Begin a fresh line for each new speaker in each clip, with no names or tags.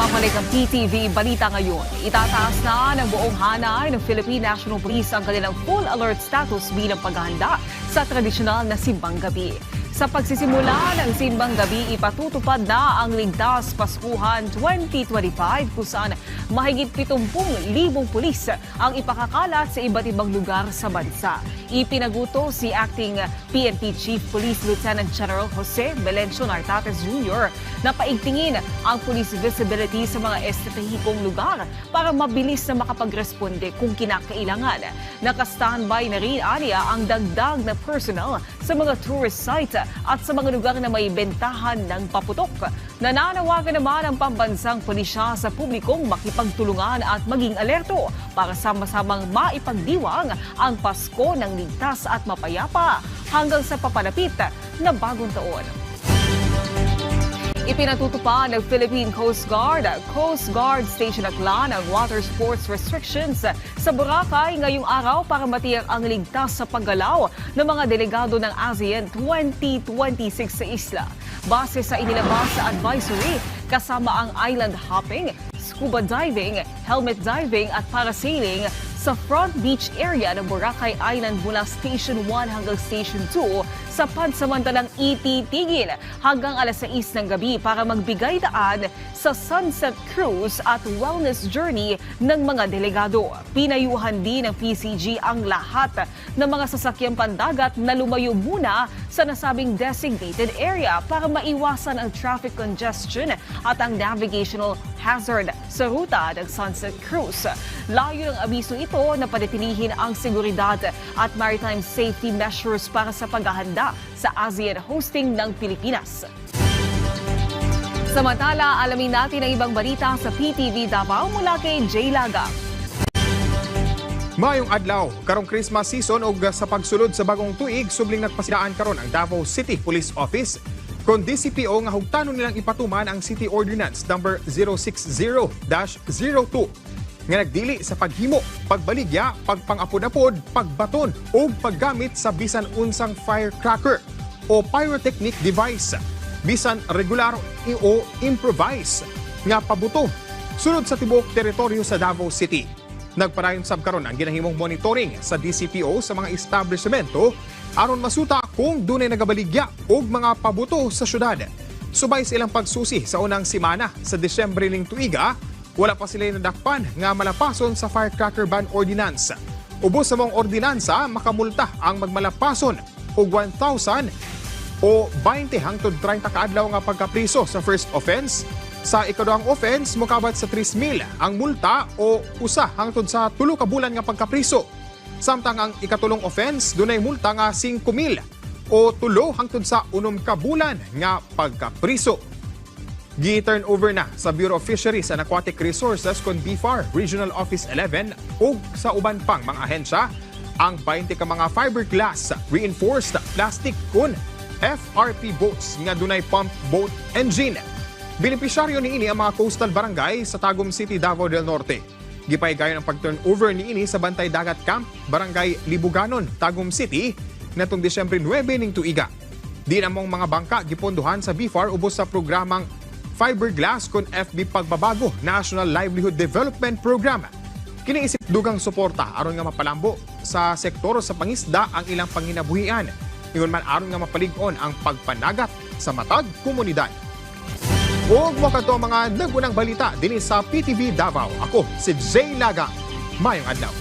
Nagbabalik ang PTV Balita ngayon. Itataas na ng buong hanay ng Philippine National Police ang kanilang full alert status bilang paghahanda sa tradisyonal na simbang gabi. Sa pagsisimula ng simbang gabi, ipatutupad na ang Ligtas Paskuhan 2025 kung saan mahigit 70,000 pulis ang ipakakalat sa iba't ibang lugar sa bansa. Ipinaguto si Acting PNP Chief Police Lieutenant General Jose Melencio Nartates Jr. na paigtingin ang police visibility sa mga estratehikong lugar para mabilis na makapagresponde kung kinakailangan. Naka-standby na rin aniya ang dagdag na personnel sa mga tourist site at sa mga lugar na may bentahan ng paputok. Nananawagan naman ang pambansang pulisya sa publikong makipagtulungan at maging alerto para sama-samang maipagdiwang ang Pasko ng ligtas at mapayapa hanggang sa papalapit na bagong taon. Ipinatutupad ng Philippine Coast Guard Station Aklan ang water sports restrictions sa Boracay ngayong araw para matiyak ang ligtas sa paggalaw ng mga delegado ng ASEAN 2026 sa isla. Base sa inilabas sa advisory, kasama ang island hopping, scuba diving, helmet diving at parasailing sa front beach area ng Boracay Island mula Station 1 hanggang Station 2 sa pansamantalang ititigil hanggang alas 6 ng gabi para magbigay daan sa sunset cruise at wellness journey ng mga delegado. Pinayuhan din ng PCG ang lahat ng mga sasakyang pandagat na lumayo muna sa nasabing designated area para maiwasan ang traffic congestion at ang navigational hazard sa ruta ng sunset cruise. Layo ng abiso ito na panatilihin ang seguridad at maritime safety measures para sa paghahanda sa ASEAN hosting ng Pilipinas. Samantala, alamin natin ang ibang balita sa PTV Davao mula kay Jay Laga.
Mayong adlaw, karong Christmas season o sa pagsulod sa bagong tuig, subling nagpasidaan karon ang Davao City Police Office kon DCPO nga hugtanon nilang ipatuman ang City Ordinance number 060-02 nga nagdili sa paghimo, pagbaligya, pagpangapod-apod, pagbaton o paggamit sa bisan unsang firecracker o pyrotechnic device, bisan regular o improvise nga pabuto sulod sa tibuok teritoryo sa Davao City. Nagpadayon sab karon ang ginahimong monitoring sa DCPO sa mga establishmento aron masuta kung dunay nagabaligya og mga pabuto sa syudad. Subay silang pagsusi sa unang semana sa Disyembre ning tuiga, wala pa sila nadakpan nga malapason sa firecracker ban ordinance. Ubos sa mong ordinansa, makamulta ang magmalapason og 1,000 o 20 hangtod 30 kaadlaw nga pagkapriso sa first offense. Sa ikaduhang offense, mukabat sa 3,000 ang multa o usa hangtod sa 3 ka bulan nga pagkapriso. Samtang ang ikatulong offense, dunay multa nga 5,000 o 3 hangtod sa 6 ka bulan nga pagkapriso. Gi-turnover na sa Bureau of Fisheries and Aquatic Resources kon BFAR Regional Office 11 ug sa uban pang mga ahensya ang 20 ka mga fiberglass reinforced plastic kun FRP boats nga dunay pump boat engine. Benepisyaryo niini ang mga coastal barangay sa Tagum City, Davao del Norte. Gipaygayon ang pag-turnover niini sa Bantay Dagat Camp, Barangay Libuganon, Tagum City natong Disyembre 9 ning tuiga. Di namong mga bangka gipondohan sa BFAR ubos sa programang Fiberglass kon FB Pagbabago National Livelihood Development Program. Kiniisip dugang suporta aron nga mapalambo sa sektor sa pangisda ang ilang panginabuhian. Ingon man aron nga mapalig-on ang pagpanagat sa matag komunidad. Ug mo kadto mga nagunang balita dinhi sa PTV Davao. Ako si Jay Laga. Mayong adlaw.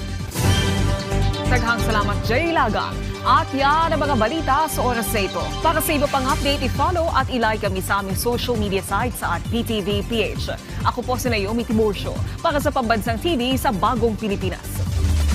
Daghang salamat Jay Laga. At yan ang mga balita sa oras na ito. Para sa iba pang update, i-follow at i-like kami sa aming social media sites at PTV PH. Ako po si Naomi Tiburcio para sa Pambansang TV sa Bagong Pilipinas.